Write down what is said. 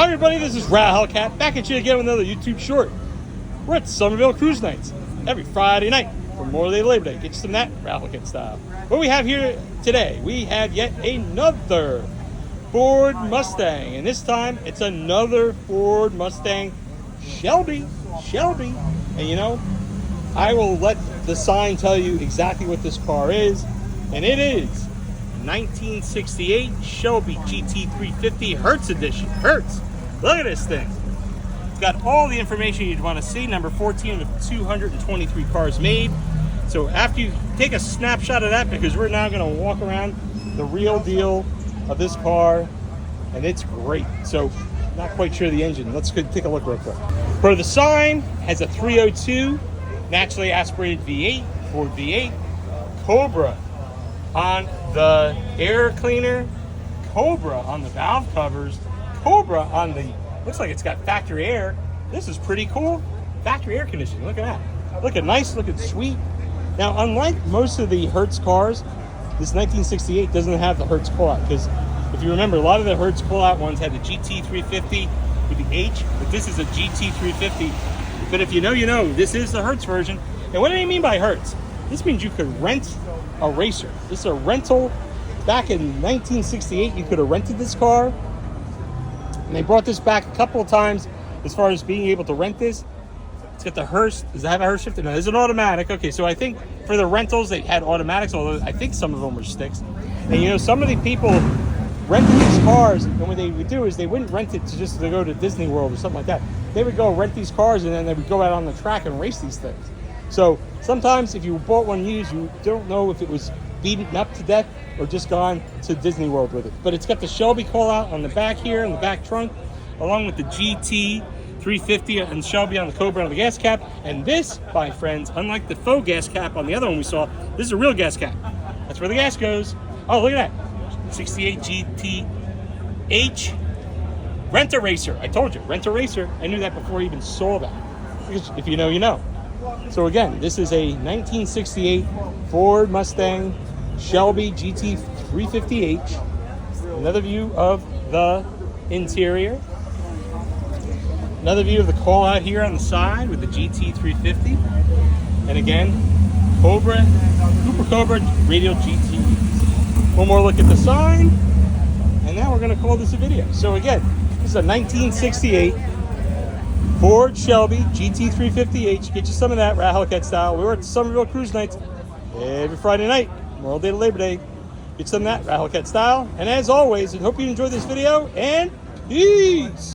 Hi everybody, this is Hellcat back at you again with another YouTube short. We're at Somerville Cruise Nights every Friday night for Memorial Day Labor Day. Get you some of that Hellcat style. What we have here today, we have yet another Ford Mustang, and this time it's another Ford Mustang Shelby. And you know, I will let the sign tell you exactly what this car is, and it is 1968 Shelby GT350 Hertz edition. Hertz. Look at this thing. It's got all the information you'd want to see. Number 14 of 223 cars made. So after you take a snapshot of that, because we're now going to walk around the real deal of this car, and it's great. So not quite sure the engine. Let's go take a look real quick. For the sign, has a 302 naturally aspirated V8, Ford V8, Cobra on the air cleaner, Cobra on the valve covers, Cobra on the, looks like it's got factory air. This is pretty cool. Factory air conditioning, look at that. Looking nice, looking sweet. Now, unlike most of the Hertz cars, this 1968 doesn't have the Hertz call-out, because if you remember, a lot of the Hertz call-out ones had the GT350 with the H, but this is a GT350. But if you know, you know, this is the Hertz version. And what do they mean by Hertz? This means you could rent a racer. This is a rental. Back in 1968, you could have rented this car. And they brought this back a couple of times as far as being able to rent this. It's got the Hearst. Does it have a Hearst shifter? No, it's an automatic. Okay, so I think for the rentals, they had automatics, although I think some of them were sticks. And you know, some of the people rented these cars, and what they would do is they wouldn't rent it to go to Disney World or something like that. They would go rent these cars, and then they would go out on the track and race these things. So sometimes if you bought one used, you don't know if it was beaten up to death or just gone to Disney World with it. But it's got the Shelby call out on the back here, in the back trunk, along with the GT350 and Shelby on the Cobra on the gas cap. And this, my friends, unlike the faux gas cap on the other one we saw, this is a real gas cap. That's where the gas goes. Oh, look at that. 68 GT350H. Rent-A-Racer. I told you, Rent-A-Racer. I knew that before I even saw that. Because if you know, you know. So again, this is a 1968 Ford Mustang Shelby GT350H. Another view of the interior. Another view of the call out here on the side with the GT350. And again, Cobra, Cooper Cobra Radial GT. One more look at the sign. And now we're going to call this a video. So again, this is a 1968 Ford Shelby GT350H. Get you some of that Hellcat style. We were at Somerville Cruise Nights every Friday night, Memorial Day to Labor Day. Get some of that Hellcat style. And as always, I hope you enjoyed this video, and peace!